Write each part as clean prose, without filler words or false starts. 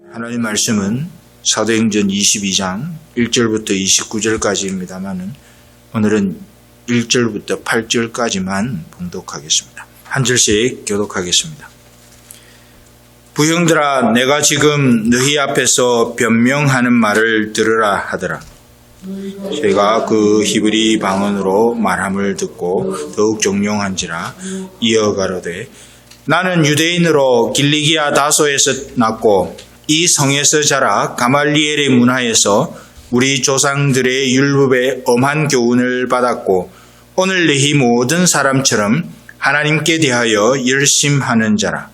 하나님 말씀은 사도행전 22장 1절부터 29절까지입니다만 오늘은 1절부터 8절까지만 봉독하겠습니다. 한 절씩 교독하겠습니다. 부형들아, 내가 지금 너희 앞에서 변명하는 말을 들으라 하더라. 제가 그 히브리 방언으로 말함을 듣고 더욱 정령한지라 이어가로되, 나는 유대인으로 길리기아 다소에서 났고 이 성에서 자라 가말리엘의 문화에서 우리 조상들의 율법에 엄한 교훈을 받았고 오늘 너희 모든 사람처럼 하나님께 대하여 열심하는 자라.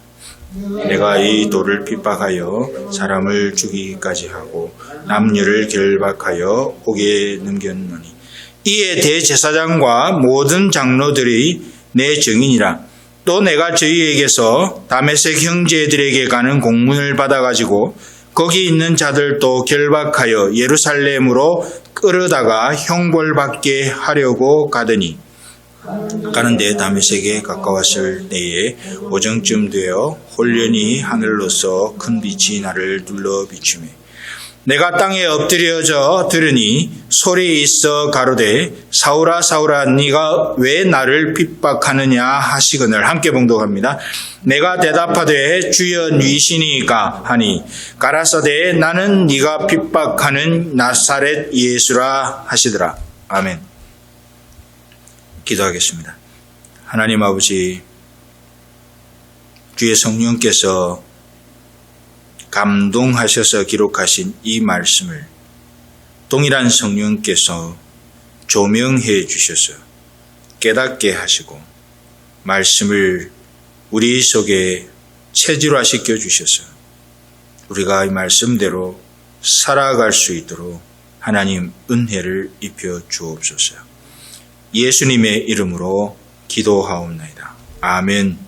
내가 이 돌을 핍박하여 사람을 죽이기까지 하고 남녀를 결박하여 옥에 넘겼노니 이에 대제사장과 모든 장로들이 내 증인이라. 또 내가 저희에게서 다메섹 형제들에게 가는 공문을 받아가지고 거기 있는 자들도 결박하여 예루살렘으로 끌어다가 형벌받게 하려고 가더니 가는데 다메섹에 가까웠을 때에 오정쯤 되어 홀련히 하늘로서 큰 빛이 나를 둘러 비추매 내가 땅에 엎드려져 들으니 소리 있어 가로되, 사울아 사울아 네가 왜 나를 핍박하느냐 하시거늘. 함께 봉독합니다. 내가 대답하되 주여 니시니까 하니 가라사대 나는 네가 핍박하는 나사렛 예수라 하시더라. 아멘. 기도하겠습니다. 하나님 아버지, 주의 성령께서 감동하셔서 기록하신 이 말씀을 동일한 성령께서 조명해 주셔서 깨닫게 하시고 말씀을 우리 속에 체질화시켜 주셔서 우리가 이 말씀대로 살아갈 수 있도록 하나님 은혜를 입혀 주옵소서. 예수님의 이름으로 기도하옵나이다. 아멘.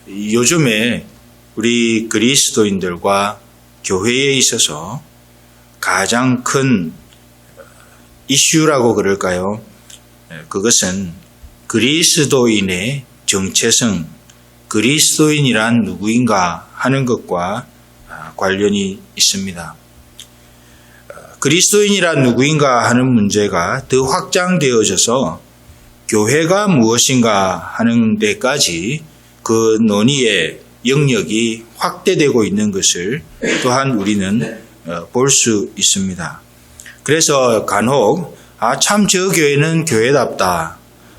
요즘에 우리 그리스도인들과 교회에 있어서 가장 큰 이슈라고 그럴까요? 그것은 그리스도인의 정체성, 그리스도인이란 누구인가 하는 것과 관련이 있습니다. 그리스도인이란 누구인가 하는 문제가 더 확장되어져서 교회가 무엇인가 하는 데까지 그 논의의 영역이 확대되고 있는 것을 또한 우리는 볼 수 있습니다. 그래서 간혹 참 저 교회는 교회답다.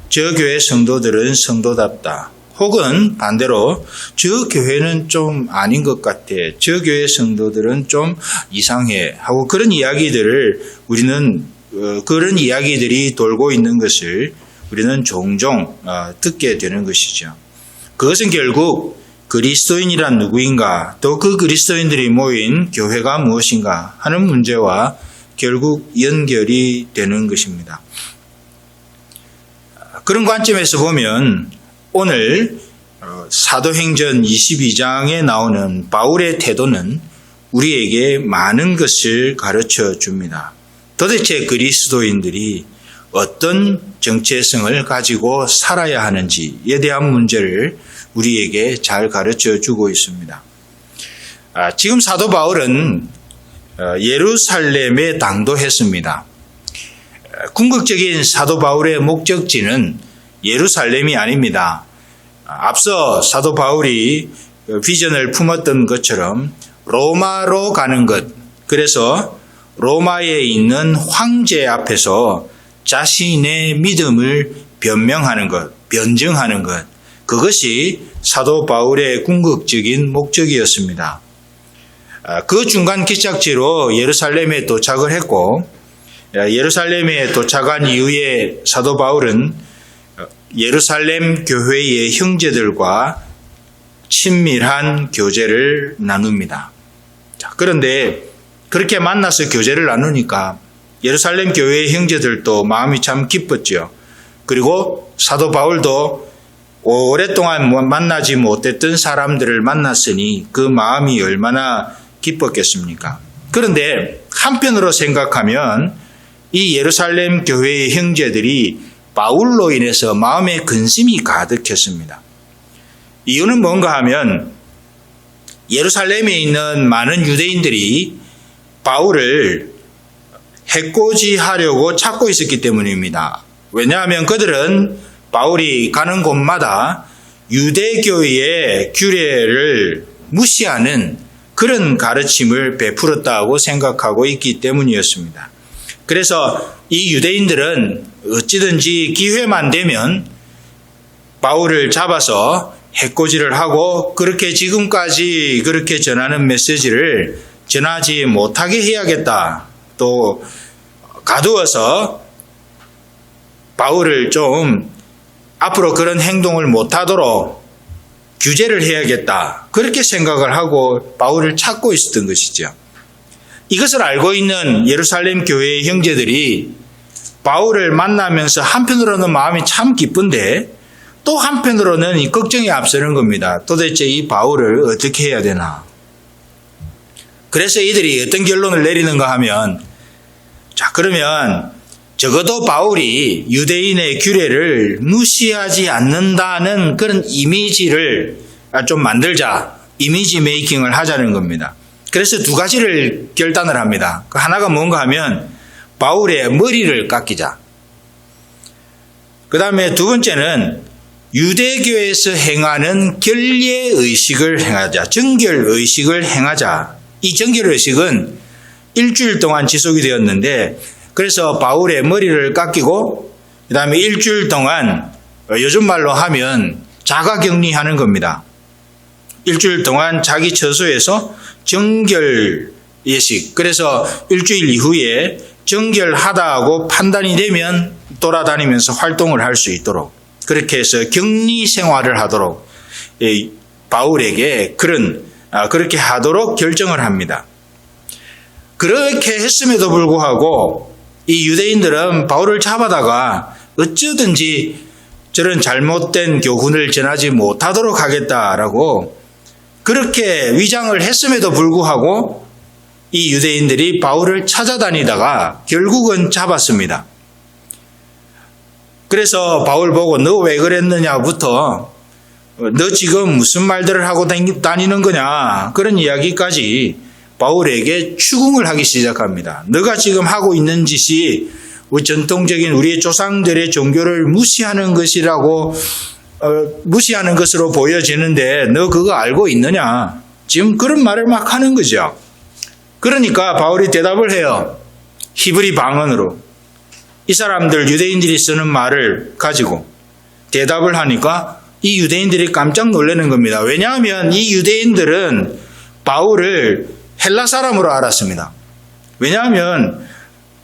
저 교회 성도들은 성도답다. 혹은 반대로 저 교회는 좀 아닌 것 같아. 저 교회 성도들은 좀 이상해. 하고 그런 이야기들을 우리는 그런 이야기들이 돌고 있는 것을 우리는 종종 듣게 되는 것이죠. 그것은 결국 그리스도인이란 누구인가, 또 그 그리스도인들이 모인 교회가 무엇인가 하는 문제와 결국 연결이 되는 것입니다. 그런 관점에서 보면 오늘 사도행전 22장에 나오는 바울의 태도는 우리에게 많은 것을 가르쳐 줍니다. 도대체 그리스도인들이 어떤 정체성을 가지고 살아야 하는지에 대한 문제를 우리에게 잘 가르쳐 주고 있습니다. 지금 사도 바울은 예루살렘에 당도했습니다. 궁극적인 사도 바울의 목적지는 예루살렘이 아닙니다. 앞서 사도 바울이 비전을 품었던 것처럼 로마로 가는 것, 그래서 로마에 있는 황제 앞에서 자신의 믿음을 변명하는 것, 변증하는 것, 그것이 사도 바울의 궁극적인 목적이었습니다. 그 중간 기착지로 예루살렘에 도착을 했고, 예루살렘에 도착한 이후에 사도 바울은 예루살렘 교회의 형제들과 친밀한 교제를 나눕니다. 그런데 그렇게 만나서 교제를 나누니까 예루살렘 교회의 형제들도 마음이 참 기뻤죠. 그리고 사도 바울도 오랫동안 만나지 못했던 사람들을 만났으니 그 마음이 얼마나 기뻤겠습니까? 그런데 한편으로 생각하면 이 예루살렘 교회의 형제들이 바울로 인해서 마음에 근심이 가득했습니다. 이유는 뭔가 하면 예루살렘에 있는 많은 유대인들이 바울을 해코지하려고 찾고 있었기 때문입니다. 왜냐하면 그들은 바울이 가는 곳마다 유대교의 규례를 무시하는 그런 가르침을 베풀었다고 생각하고 있기 때문이었습니다. 그래서 이 유대인들은 어찌든지 기회만 되면 바울을 잡아서 해코지를 하고 그렇게 지금까지 그렇게 전하는 메시지를 전하지 못하게 해야겠다. 또 가두어서 바울을 좀 앞으로 그런 행동을 못하도록 규제를 해야겠다. 그렇게 생각을 하고 바울을 찾고 있었던 것이죠. 이것을 알고 있는 예루살렘 교회의 형제들이 바울을 만나면서 한편으로는 마음이 참 기쁜데 또 한편으로는 이 걱정이 앞서는 겁니다. 도대체 이 바울을 어떻게 해야 되나. 그래서 이들이 어떤 결론을 내리는가 하면 자 그러면 적어도 바울이 유대인의 규례를 무시하지 않는다는 그런 이미지를 좀 만들자. 이미지 메이킹을 하자는 겁니다. 그래서 두 가지를 결단을 합니다. 하나가 뭔가 하면 바울의 머리를 깎이자. 그 다음에 두 번째는 유대교에서 행하는 결례의식을 행하자. 정결의식을 행하자. 이 정결의식은 일주일 동안 지속이 되었는데 그래서 바울의 머리를 깎이고 그 다음에 일주일 동안 요즘 말로 하면 자가격리하는 겁니다. 일주일 동안 자기 처소에서 정결예식. 그래서 일주일 이후에 정결하다고 판단이 되면 돌아다니면서 활동을 할 수 있도록 그렇게 해서 격리 생활을 하도록 바울에게 그렇게 하도록 결정을 합니다. 그렇게 했음에도 불구하고 이 유대인들은 바울을 잡아다가 어쩌든지 저런 잘못된 교훈을 전하지 못하도록 하겠다라고 그렇게 위장을 했음에도 불구하고 이 유대인들이 바울을 찾아다니다가 결국은 잡았습니다. 그래서 바울 보고 너 왜 그랬느냐부터 너 지금 무슨 말들을 하고 다니는 거냐 그런 이야기까지 바울에게 추궁을 하기 시작합니다. 너가 지금 하고 있는 짓이 전통적인 우리의 조상들의 종교를 무시하는 것이라고 무시하는 것으로 보여지는데 너 그거 알고 있느냐? 지금 그런 말을 막 하는 거죠. 그러니까 바울이 대답을 해요. 히브리 방언으로. 이 사람들 유대인들이 쓰는 말을 가지고 대답을 하니까 이 유대인들이 깜짝 놀라는 겁니다. 왜냐하면 이 유대인들은 바울을 헬라 사람으로 알았습니다. 왜냐하면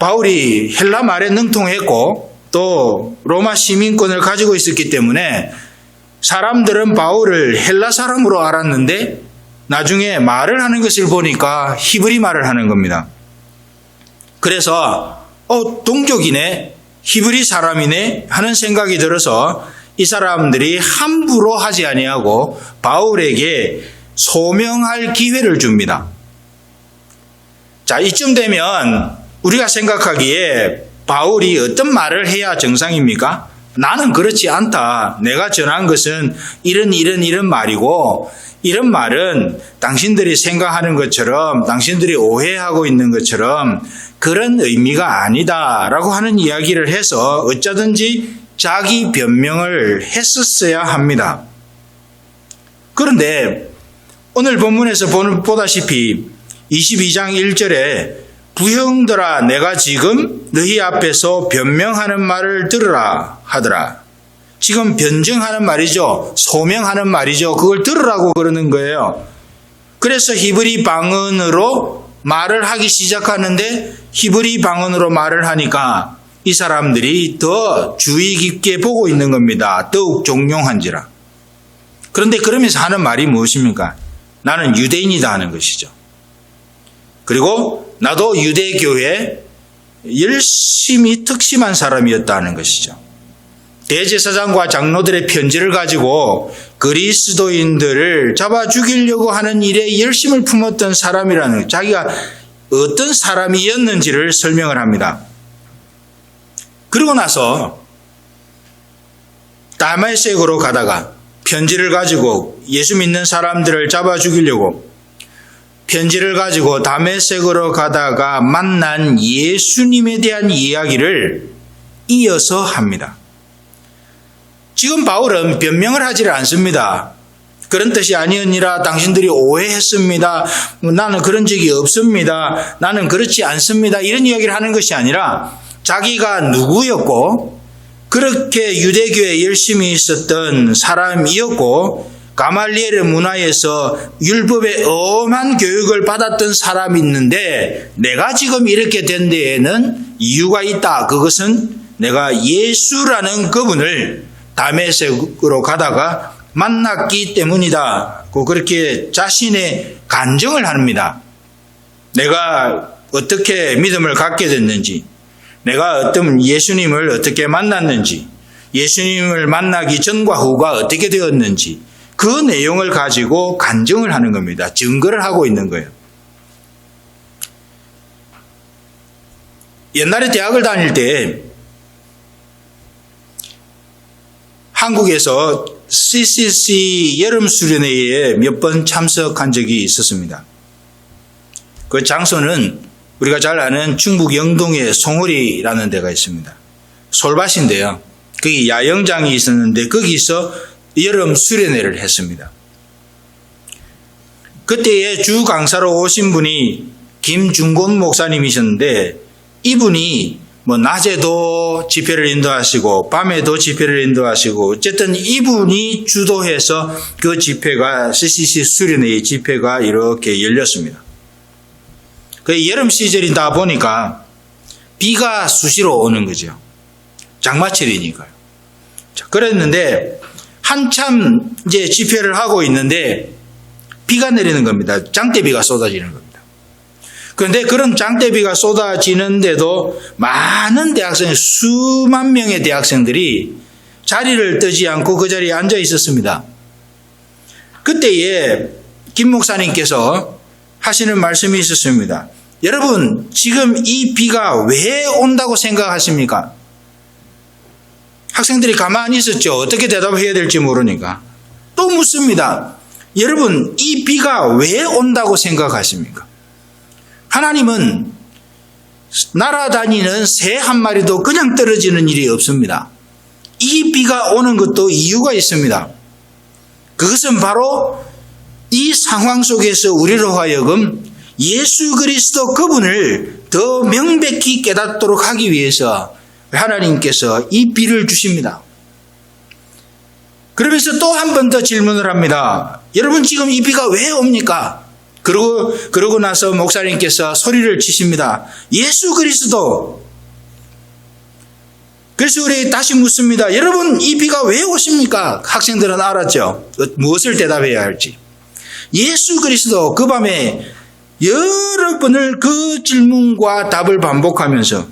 바울이 헬라 말에 능통했고 또 로마 시민권을 가지고 있었기 때문에 사람들은 바울을 헬라 사람으로 알았는데 나중에 말을 하는 것을 보니까 히브리 말을 하는 겁니다. 그래서 동족이네, 히브리 사람이네 하는 생각이 들어서 이 사람들이 함부로 하지 아니하고 바울에게 소명할 기회를 줍니다. 자, 이쯤 되면 우리가 생각하기에 바울이 어떤 말을 해야 정상입니까? 나는 그렇지 않다. 내가 전한 것은 이런 말이고 이런 말은 당신들이 생각하는 것처럼 당신들이 오해하고 있는 것처럼 그런 의미가 아니다라고 하는 이야기를 해서 어쩌든지 자기 변명을 했었어야 합니다. 그런데 오늘 본문에서 보다시피 22장 1절에 부형들아 내가 지금 너희 앞에서 변명하는 말을 들으라 하더라. 지금 변증하는 말이죠. 소명하는 말이죠. 그걸 들으라고 그러는 거예요. 그래서 히브리 방언으로 말을 하기 시작하는데 히브리 방언으로 말을 하니까 이 사람들이 더 주의 깊게 보고 있는 겁니다. 더욱 존경한지라. 그런데 그러면서 하는 말이 무엇입니까? 나는 유대인이다 하는 것이죠. 그리고 나도 유대교에 열심히 특심한 사람이었다는 것이죠. 대제사장과 장로들의 편지를 가지고 그리스도인들을 잡아 죽이려고 하는 일에 열심을 품었던 사람이라는 자기가 어떤 사람이었는지를 설명을 합니다. 그러고 나서 다메섹으로 가다가 편지를 가지고 예수 믿는 사람들을 잡아 죽이려고 편지를 가지고 다메섹으로 가다가 만난 예수님에 대한 이야기를 이어서 합니다. 지금 바울은 변명을 하지를 않습니다. 그런 뜻이 아니었니라 당신들이 오해했습니다. 나는 그런 적이 없습니다. 나는 그렇지 않습니다. 이런 이야기를 하는 것이 아니라 자기가 누구였고 그렇게 유대교에 열심히 있었던 사람이었고 가말리엘의 문화에서 율법의 엄한 교육을 받았던 사람이 있는데 내가 지금 이렇게 된 데에는 이유가 있다. 그것은 내가 예수라는 그분을 다메섹으로 가다가 만났기 때문이다. 그렇게 자신의 간증을 합니다. 내가 어떻게 믿음을 갖게 됐는지, 내가 어떤 예수님을 어떻게 만났는지, 예수님을 만나기 전과 후가 어떻게 되었는지 그 내용을 가지고 간증을 하는 겁니다. 증거를 하고 있는 거예요. 옛날에 대학을 다닐 때 한국에서 CCC 여름 수련회에 몇 번 참석한 적이 있었습니다. 그 장소는 우리가 잘 아는 충북 영동에 송어리라는 데가 있습니다. 솔밭인데요. 거기 야영장이 있었는데 거기서 여름 수련회를 했습니다. 그때에 주 강사로 오신 분이 김중곤 목사님이셨는데 이분이 낮에도 집회를 인도하시고 밤에도 집회를 인도하시고 어쨌든 이분이 주도해서 그 집회가 CCC 수련회의 집회가 이렇게 열렸습니다. 그 여름 시절이다 보니까 비가 수시로 오는 거죠. 장마철이니까요. 그랬는데 한참 이제 집회를 하고 있는데 비가 내리는 겁니다. 장대비가 쏟아지는 겁니다. 그런데 그런 장대비가 쏟아지는데도 많은 대학생, 수만 명의 대학생들이 자리를 뜨지 않고 그 자리에 앉아 있었습니다. 그때에 김 목사님께서 하시는 말씀이 있었습니다. 여러분, 지금 이 비가 왜 온다고 생각하십니까? 학생들이 가만히 있었죠. 어떻게 대답해야 될지 모르니까. 또 묻습니다. 여러분, 이 비가 왜 온다고 생각하십니까? 하나님은 날아다니는 새 한 마리도 그냥 떨어지는 일이 없습니다. 이 비가 오는 것도 이유가 있습니다. 그것은 바로 이 상황 속에서 우리로 하여금 예수 그리스도 그분을 더 명백히 깨닫도록 하기 위해서 하나님께서 이 비를 주십니다. 그러면서 또 한 번 더 질문을 합니다. 여러분, 지금 이 비가 왜 옵니까? 그러고 나서 목사님께서 소리를 치십니다. 예수 그리스도. 그래서 우리 다시 묻습니다. 여러분, 이 비가 왜 오십니까? 학생들은 알았죠. 무엇을 대답해야 할지. 예수 그리스도. 그 밤에 여러 번을 그 질문과 답을 반복하면서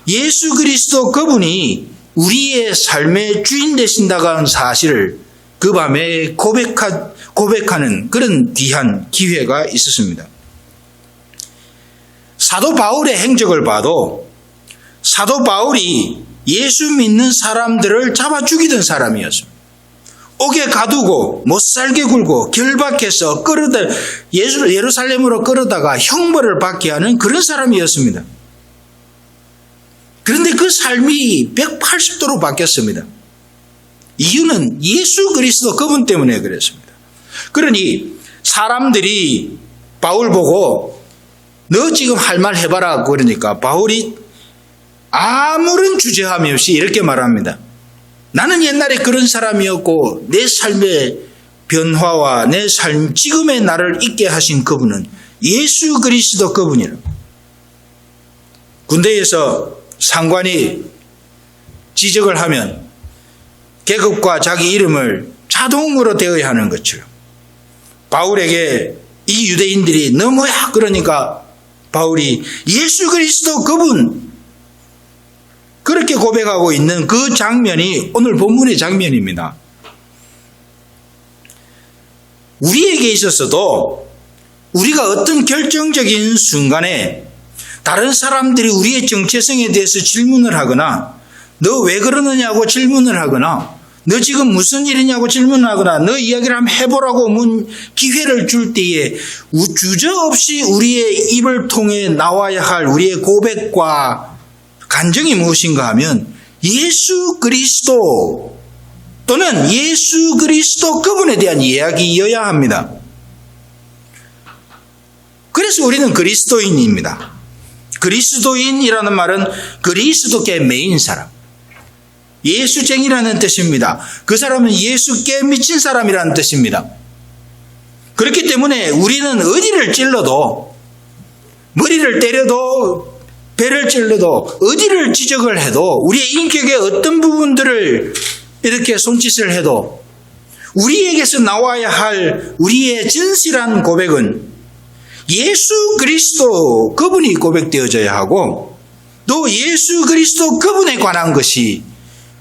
예수 그리스도 그분이 우리의 삶의 주인 되신다고 하는 사실을 그 밤에 고백하는 그런 귀한 기회가 있었습니다. 사도 바울의 행적을 봐도 사도 바울이 예수 믿는 사람들을 잡아 죽이던 사람이었습니다. 옥에 가두고 못살게 굴고 결박해서 예루살렘으로 끌어다가 형벌을 받게 하는 그런 사람이었습니다. 그런데 그 삶이 180도로 바뀌었습니다. 이유는 예수 그리스도 그분 때문에 그랬습니다. 그러니 사람들이 바울 보고 너 지금 할 말 해봐라 그러니까 바울이 아무런 주저함이 없이 이렇게 말합니다. 나는 옛날에 그런 사람이었고 내 삶의 변화와 내 삶 지금의 나를 있게 하신 그분은 예수 그리스도 그분이라. 군대에서 상관이 지적을 하면 계급과 자기 이름을 자동으로 대어야 하는 것처럼 바울에게 이 유대인들이 너 뭐야 그러니까 바울이 예수 그리스도 그분 그렇게 고백하고 있는 그 장면이 오늘 본문의 장면입니다. 우리에게 있어서도 우리가 어떤 결정적인 순간에 다른 사람들이 우리의 정체성에 대해서 질문을 하거나 너 왜 그러느냐고 질문을 하거나 너 지금 무슨 일이냐고 질문하거나 너 이야기를 한번 해보라고 기회를 줄 때에 주저없이 우리의 입을 통해 나와야 할 우리의 고백과 간증이 무엇인가 하면 예수 그리스도 또는 예수 그리스도 그분에 대한 이야기여야 합니다. 그래서 우리는 그리스도인입니다. 그리스도인이라는 말은 그리스도께 매인 사람, 예수쟁이라는 뜻입니다. 그 사람은 예수께 미친 사람이라는 뜻입니다. 그렇기 때문에 우리는 어디를 찔러도, 머리를 때려도, 배를 찔러도, 어디를 지적을 해도, 우리의 인격의 어떤 부분들을 이렇게 손짓을 해도 우리에게서 나와야 할 우리의 진실한 고백은 예수 그리스도 그분이 고백되어져야 하고, 또 예수 그리스도 그분에 관한 것이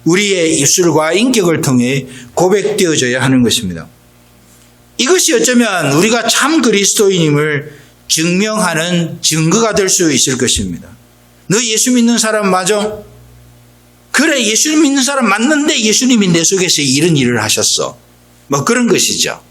우리의 입술과 인격을 통해 고백되어져야 하는 것입니다. 이것이 어쩌면 우리가 참 그리스도인임을 증명하는 증거가 될 수 있을 것입니다. 너 예수 믿는 사람 맞아? 그래, 예수 믿는 사람 맞는데 예수님이 내 속에서 이런 일을 하셨어. 뭐 그런 것이죠.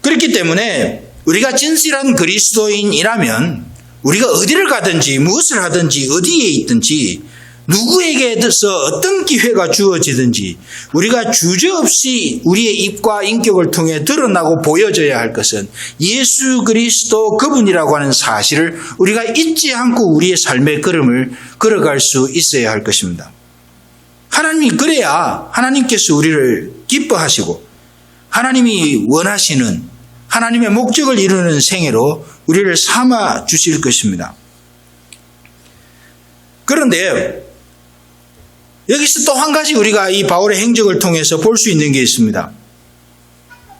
그렇기 때문에 우리가 진실한 그리스도인이라면 우리가 어디를 가든지 무엇을 하든지 어디에 있든지 누구에게서 어떤 기회가 주어지든지 우리가 주저없이 우리의 입과 인격을 통해 드러나고 보여져야 할 것은 예수 그리스도 그분이라고 하는 사실을 우리가 잊지 않고 우리의 삶의 걸음을 걸어갈 수 있어야 할 것입니다. 하나님이 그래야 하나님께서 우리를 기뻐하시고 하나님이 원하시는 하나님의 목적을 이루는 생애로 우리를 삼아 주실 것입니다. 그런데 여기서 또 한 가지 우리가 이 바울의 행적을 통해서 볼 수 있는 게 있습니다.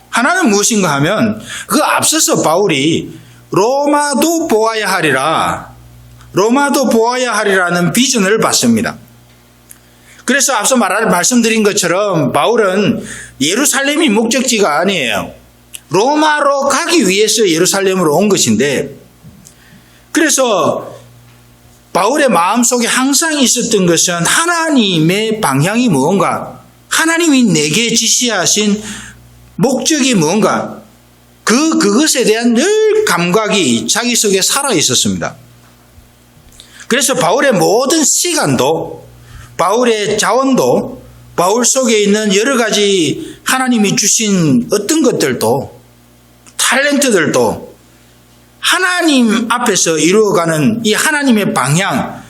하나는 무엇인가 하면 그 앞서서 바울이 로마도 보아야 하리라는 비전을 봤습니다. 그래서 앞서 말씀드린 것처럼 바울은 예루살렘이 목적지가 아니에요. 로마로 가기 위해서 예루살렘으로 온 것인데, 그래서 바울의 마음속에 항상 있었던 것은 하나님의 방향이 무언가, 하나님이 내게 지시하신 목적이 무언가, 그것에 대한 늘 감각이 자기 속에 살아 있었습니다. 그래서 바울의 모든 시간도, 바울의 자원도, 바울 속에 있는 여러 가지 하나님이 주신 어떤 것들도, 탤런트들도 하나님 앞에서 이루어가는 이 하나님의 방향,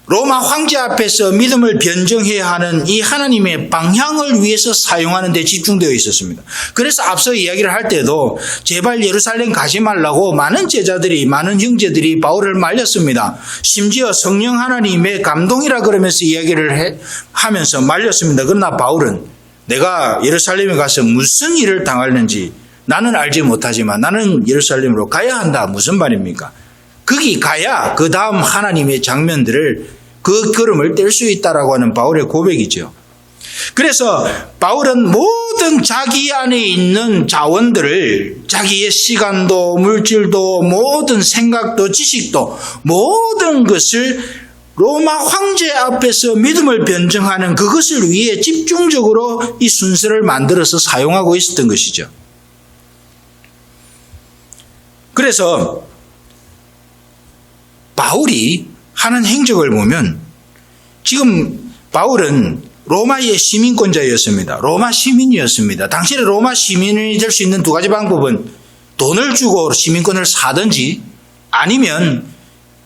로마 황제 앞에서 믿음을 변증해야 하는 이 하나님의 방향을 위해서 사용하는 데 집중되어 있었습니다. 그래서 앞서 이야기를 할 때도 제발 예루살렘 가지 말라고 많은 제자들이, 많은 형제들이 바울을 말렸습니다. 심지어 성령 하나님의 감동이라 그러면서 이야기를 하면서 말렸습니다. 그러나 바울은 내가 예루살렘에 가서 무슨 일을 당하는지 나는 알지 못하지만 나는 예루살렘으로 가야 한다. 무슨 말입니까? 거기 가야 그 다음 하나님의 장면들을, 그 걸음을 뗄 수 있다라고 하는 바울의 고백이죠. 그래서 바울은 모든 자기 안에 있는 자원들을, 자기의 시간도 물질도 모든 생각도 지식도 모든 것을 로마 황제 앞에서 믿음을 변증하는 그것을 위해 집중적으로 이 순서를 만들어서 사용하고 있었던 것이죠. 그래서 바울이 하는 행적을 보면 지금 바울은 로마의 시민권자였습니다. 로마 시민이었습니다. 당시에 로마 시민이 될 수 있는 두 가지 방법은 돈을 주고 시민권을 사든지 아니면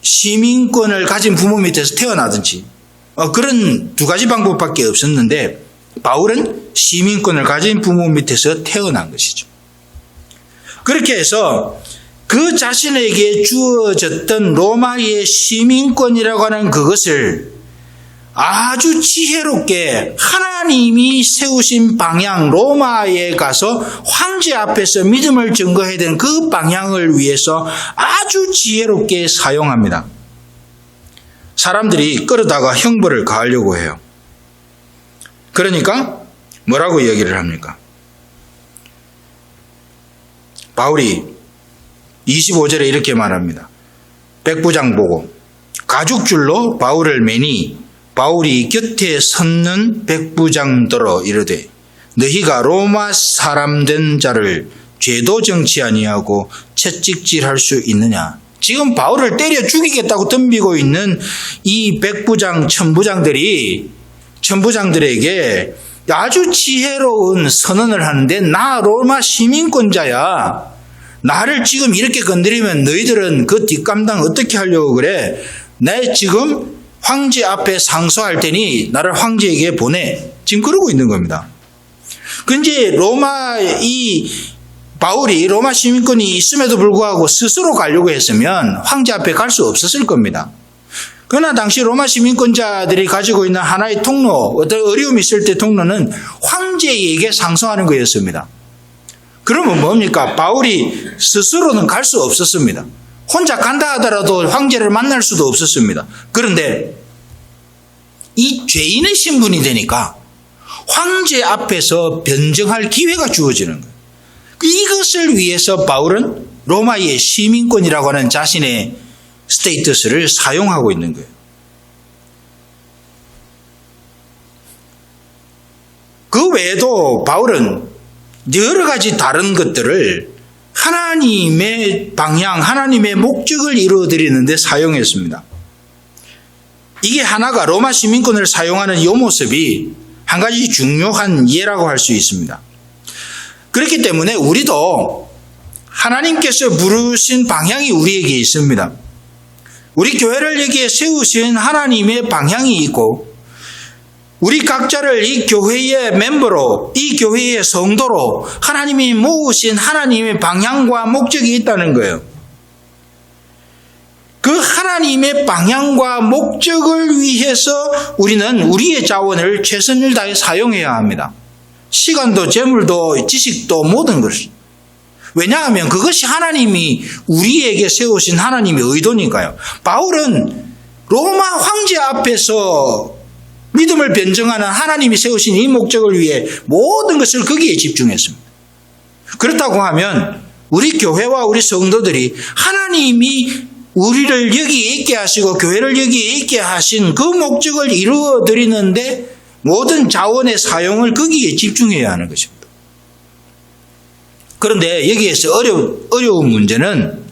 시민권을 가진 부모 밑에서 태어나든지 그런 두 가지 방법밖에 없었는데 바울은 시민권을 가진 부모 밑에서 태어난 것이죠. 그렇게 해서 그 자신에게 주어졌던 로마의 시민권이라고 하는 그것을 아주 지혜롭게 하나님이 세우신 방향, 로마에 가서 황제 앞에서 믿음을 증거해야 되는 그 방향을 위해서 아주 지혜롭게 사용합니다. 사람들이 끌어다가 형벌을 가하려고 해요. 그러니까 뭐라고 얘기를 합니까? 바울이 25절에 이렇게 말합니다. 백부장 보고 가죽줄로 바울을 매니 바울이 곁에 섰는 백부장들어 이르되 너희가 로마 사람 된 자를 죄도 정치 아니하고 채찍질할 수 있느냐. 지금 바울을 때려 죽이겠다고 덤비고 있는 이 백부장 천부장들에게 아주 지혜로운 선언을 하는데, 나 로마 시민권자야. 나를 지금 이렇게 건드리면 너희들은 그 뒷감당 어떻게 하려고 그래? 내 지금 황제 앞에 상소할 테니 나를 황제에게 보내. 지금 그러고 있는 겁니다. 근데 바울이 로마 시민권이 있음에도 불구하고 스스로 가려고 했으면 황제 앞에 갈 수 없었을 겁니다. 그러나 당시 로마 시민권자들이 가지고 있는 하나의 통로, 어떤 어려움이 있을 때 통로는 황제에게 상소하는 거였습니다. 그러면 뭡니까? 바울이 스스로는 갈 수 없었습니다. 혼자 간다 하더라도 황제를 만날 수도 없었습니다. 그런데 이 죄인의 신분이 되니까 황제 앞에서 변증할 기회가 주어지는 거예요. 이것을 위해서 바울은 로마의 시민권이라고 하는 자신의 스테이터스를 사용하고 있는 거예요. 그 외에도 바울은 여러 가지 다른 것들을 하나님의 방향, 하나님의 목적을 이루어드리는 데 사용했습니다. 이게 하나가 로마 시민권을 사용하는 이 모습이 한 가지 중요한 예라고 할 수 있습니다. 그렇기 때문에 우리도 하나님께서 부르신 방향이 우리에게 있습니다. 우리 교회를 여기에 세우신 하나님의 방향이 있고, 우리 각자를 이 교회의 멤버로, 이 교회의 성도로 하나님이 모으신 하나님의 방향과 목적이 있다는 거예요. 그 하나님의 방향과 목적을 위해서 우리는 우리의 자원을 최선을 다해 사용해야 합니다. 시간도 재물도 지식도 모든 것을. 왜냐하면 그것이 하나님이 우리에게 세우신 하나님의 의도니까요. 바울은 로마 황제 앞에서 믿음을 변증하는 하나님이 세우신 이 목적을 위해 모든 것을 거기에 집중했습니다. 그렇다고 하면 우리 교회와 우리 성도들이 하나님이 우리를 여기에 있게 하시고 교회를 여기에 있게 하신 그 목적을 이루어 드리는데 모든 자원의 사용을 거기에 집중해야 하는 것입니다. 그런데 여기에서 어려운 문제는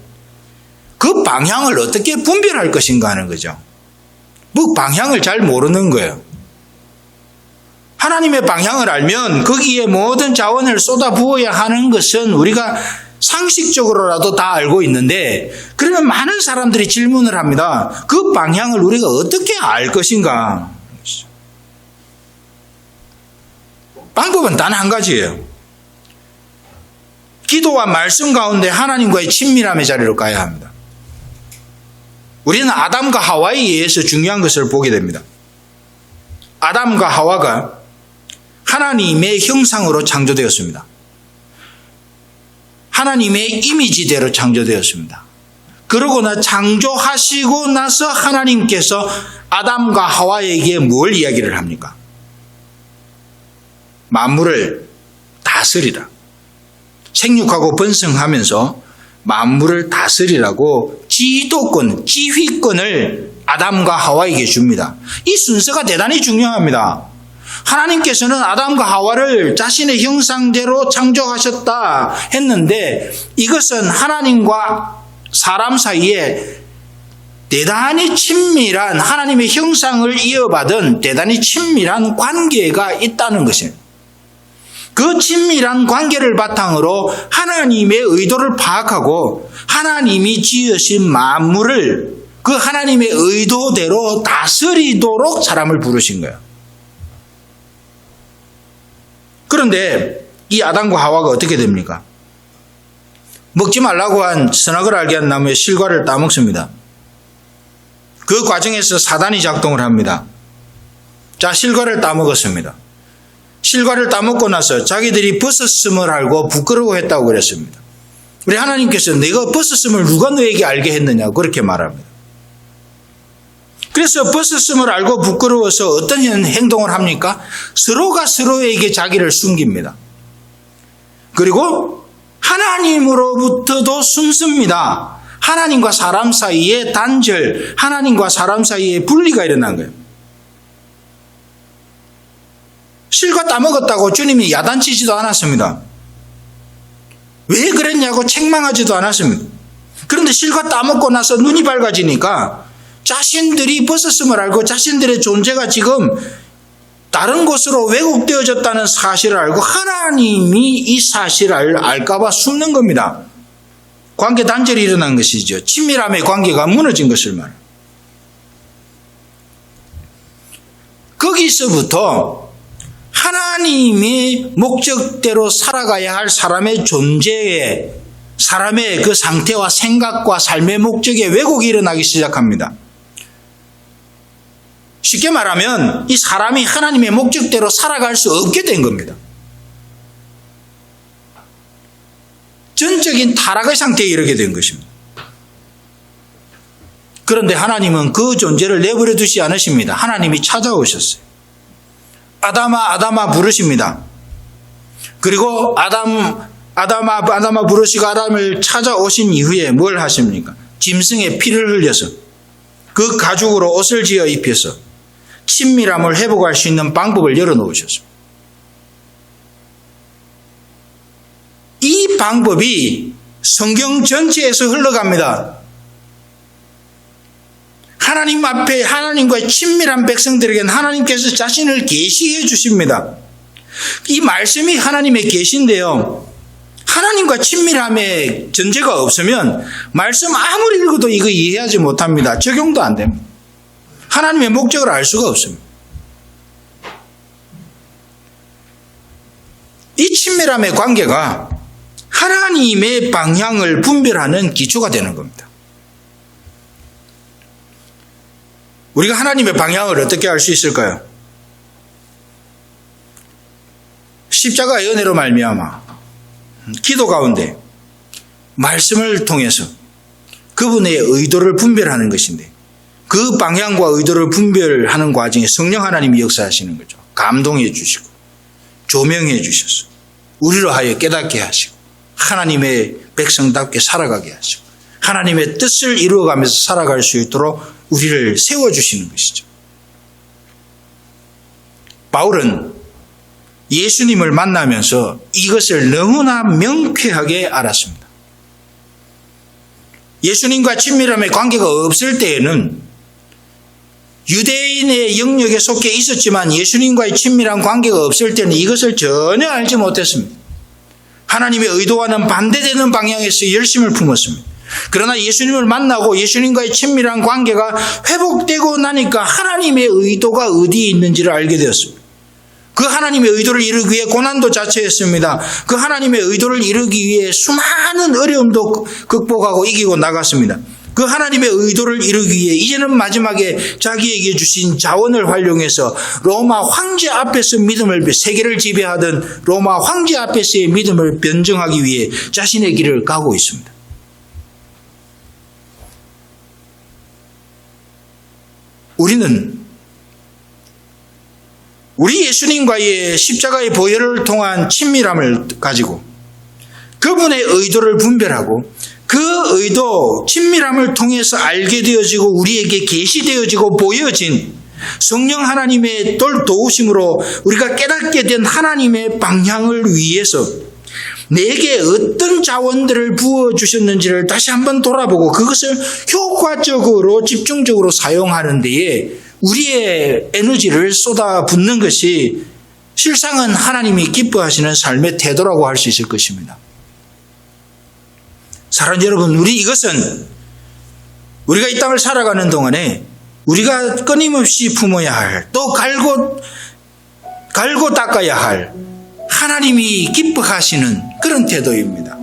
그 방향을 어떻게 분별할 것인가 하는 거죠. 그 방향을 잘 모르는 거예요. 하나님의 방향을 알면 거기에 모든 자원을 쏟아부어야 하는 것은 우리가 상식적으로라도 다 알고 있는데, 그러면 많은 사람들이 질문을 합니다. 그 방향을 우리가 어떻게 알 것인가? 방법은 단 한 가지예요. 기도와 말씀 가운데 하나님과의 친밀함의 자리로 가야 합니다. 우리는 아담과 하와에 의해서 중요한 것을 보게 됩니다. 아담과 하와가 하나님의 형상으로 창조되었습니다. 하나님의 이미지대로 창조되었습니다. 그러고나 창조하시고 나서 하나님께서 아담과 하와에게 뭘 이야기를 합니까? 만물을 다스리라. 생육하고 번성하면서 만물을 다스리라고 지도권, 지휘권을 아담과 하와에게 줍니다. 이 순서가 대단히 중요합니다. 하나님께서는 아담과 하와를 자신의 형상대로 창조하셨다 했는데, 이것은 하나님과 사람 사이에 대단히 친밀한, 하나님의 형상을 이어받은 대단히 친밀한 관계가 있다는 것입니다. 그 친밀한 관계를 바탕으로 하나님의 의도를 파악하고 하나님이 지으신 만물을 그 하나님의 의도대로 다스리도록 사람을 부르신 거예요. 그런데 이 아담과 하와가 어떻게 됩니까? 먹지 말라고 한 선악을 알게 한 나무의 실과를 따먹습니다. 그 과정에서 사단이 작동을 합니다. 자, 실과를 따먹었습니다. 실과를 따먹고 나서 자기들이 벗었음을 알고 부끄러워했다고 그랬습니다. 우리 하나님께서 내가 벗었음을 누가 너에게 알게 했느냐 그렇게 말합니다. 그래서 벗었음을 알고 부끄러워서 어떤 행동을 합니까? 서로가 서로에게 자기를 숨깁니다. 그리고 하나님으로부터도 숨습니다. 하나님과 사람 사이에 단절, 하나님과 사람 사이에 분리가 일어난 거예요. 실과 따먹었다고 주님이 야단치지도 않았습니다. 왜 그랬냐고 책망하지도 않았습니다. 그런데 실과 따먹고 나서 눈이 밝아지니까 자신들이 벗었음을 알고 자신들의 존재가 지금 다른 곳으로 왜곡되어졌다는 사실을 알고 하나님이 이 사실을 알까봐 숨는 겁니다. 관계 단절이 일어난 것이죠. 친밀함의 관계가 무너진 것을 말합니다. 거기서부터 하나님의 목적대로 살아가야 할 사람의 존재에, 사람의 그 상태와 생각과 삶의 목적에 왜곡이 일어나기 시작합니다. 쉽게 말하면 이 사람이 하나님의 목적대로 살아갈 수 없게 된 겁니다. 전적인 타락의 상태에 이르게 된 것입니다. 그런데 하나님은 그 존재를 내버려 두지 않으십니다. 하나님이 찾아오셨어요. 아담아, 아담아 부르십니다. 그리고 아담아 부르시고 아담을 찾아오신 이후에 뭘 하십니까? 짐승의 피를 흘려서 그 가죽으로 옷을 지어 입혀서 친밀함을 회복할 수 있는 방법을 열어놓으셨습니다. 이 방법이 성경 전체에서 흘러갑니다. 하나님 앞에 하나님과의 친밀한 백성들에게는 하나님께서 자신을 계시해 주십니다. 이 말씀이 하나님의 계시인데요. 하나님과 친밀함의 전제가 없으면 말씀 아무리 읽어도 이거 이해하지 못합니다. 적용도 안 됩니다. 하나님의 목적을 알 수가 없습니다. 이 친밀함의 관계가 하나님의 방향을 분별하는 기초가 되는 겁니다. 우리가 하나님의 방향을 어떻게 알 수 있을까요? 십자가의 은혜로 말미암아 기도 가운데 말씀을 통해서 그분의 의도를 분별하는 것인데 그 방향과 의도를 분별하는 과정에 성령 하나님이 역사하시는 거죠. 감동해 주시고 조명해 주셔서 우리로 하여 깨닫게 하시고 하나님의 백성답게 살아가게 하시고 하나님의 뜻을 이루어가면서 살아갈 수 있도록 우리를 세워주시는 것이죠. 바울은 예수님을 만나면서 이것을 너무나 명쾌하게 알았습니다. 예수님과 친밀함의 관계가 없을 때에는 유대인의 영역에 속해 있었지만 예수님과의 친밀한 관계가 없을 때는 이것을 전혀 알지 못했습니다. 하나님의 의도와는 반대되는 방향에서 열심을 품었습니다. 그러나 예수님을 만나고 예수님과의 친밀한 관계가 회복되고 나니까 하나님의 의도가 어디에 있는지를 알게 되었습니다. 그 하나님의 의도를 이루기 위해 고난도 자처했습니다. 그 하나님의 의도를 이루기 위해 수많은 어려움도 극복하고 이기고 나갔습니다. 그 하나님의 의도를 이루기 위해 이제는 마지막에 자기에게 주신 자원을 활용해서 로마 황제 앞에서 믿음을, 세계를 지배하던 로마 황제 앞에서의 믿음을 변증하기 위해 자신의 길을 가고 있습니다. 우리는 우리 예수님과의 십자가의 보혈을 통한 친밀함을 가지고 그분의 의도를 분별하고 그 의도, 친밀함을 통해서 알게 되어지고 우리에게 계시되어지고 보여진 성령 하나님의 도우심으로 우리가 깨닫게 된 하나님의 방향을 위해서 내게 어떤 자원들을 부어주셨는지를 다시 한번 돌아보고 그것을 효과적으로 집중적으로 사용하는 데에 우리의 에너지를 쏟아붓는 것이 실상은 하나님이 기뻐하시는 삶의 태도라고 할 수 있을 것입니다. 사랑하는 여러분, 이것은 우리가 이 땅을 살아가는 동안에 우리가 끊임없이 품어야 할, 또 갈고 닦아야 할 하나님이 기뻐하시는 그런 태도입니다.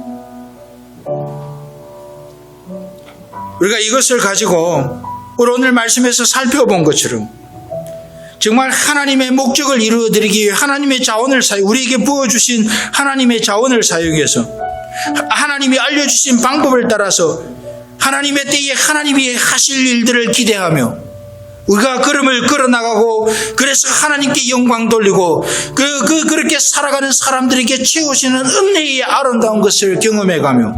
우리가 이것을 가지고 오늘 말씀에서 살펴본 것처럼 정말 하나님의 목적을 이루어드리기 위해 하나님의 자원을 우리에게 부어주신 하나님의 자원을 사용해서 하나님이 알려주신 방법을 따라서 하나님의 때에 하나님이 하실 일들을 기대하며 우리가 걸음을 걸어나가고 그래서 하나님께 영광 돌리고 그렇게 살아가는 사람들에게 채우시는 은혜의 아름다운 것을 경험해가며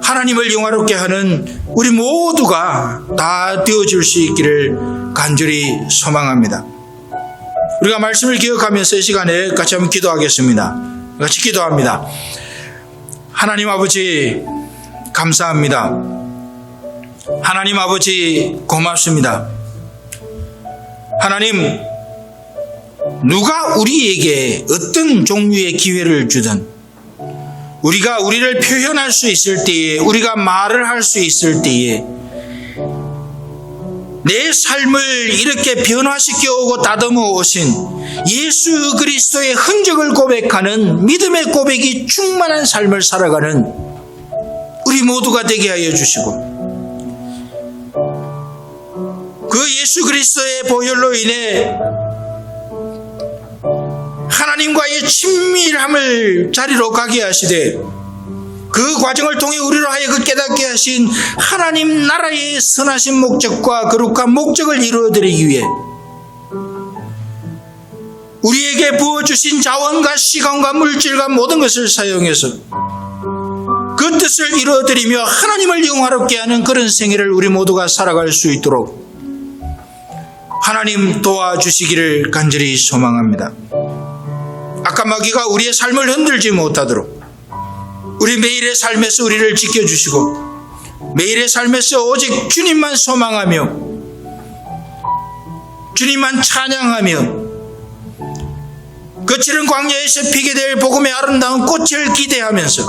하나님을 영화롭게 하는 우리 모두가 다 되어줄 수 있기를 간절히 소망합니다. 우리가 말씀을 기억하면서 이 시간에 같이 한번 기도하겠습니다. 같이 기도합니다. 하나님 아버지 감사합니다. 하나님 아버지 고맙습니다. 하나님, 누가 우리에게 어떤 종류의 기회를 주든 우리가 우리를 표현할 수 있을 때에, 우리가 말을 할 수 있을 때에 내 삶을 이렇게 변화시켜 오고 다듬어 오신 예수 그리스도의 흔적을 고백하는 믿음의 고백이 충만한 삶을 살아가는 우리 모두가 되게 하여 주시고, 그 예수 그리스도의 보혈로 인해 하나님과의 친밀함을 자리로 가게 하시되, 그 과정을 통해 우리로 하여금 깨닫게 하신 하나님 나라의 선하신 목적과 거룩한 목적을 이루어드리기 위해 우리에게 부어주신 자원과 시간과 물질과 모든 것을 사용해서 그 뜻을 이루어드리며 하나님을 영화롭게 하는 그런 생애를 우리 모두가 살아갈 수 있도록 하나님 도와주시기를 간절히 소망합니다. 악한 마귀가 우리의 삶을 흔들지 못하도록 우리 매일의 삶에서 우리를 지켜주시고, 매일의 삶에서 오직 주님만 소망하며 주님만 찬양하며 거칠은 광야에서 피게 될 복음의 아름다운 꽃을 기대하면서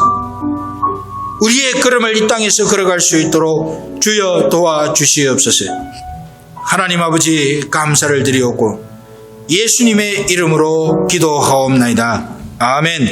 우리의 걸음을 이 땅에서 걸어갈 수 있도록 주여 도와주시옵소서. 하나님 아버지 감사를 드리옵고 예수님의 이름으로 기도하옵나이다. 아멘.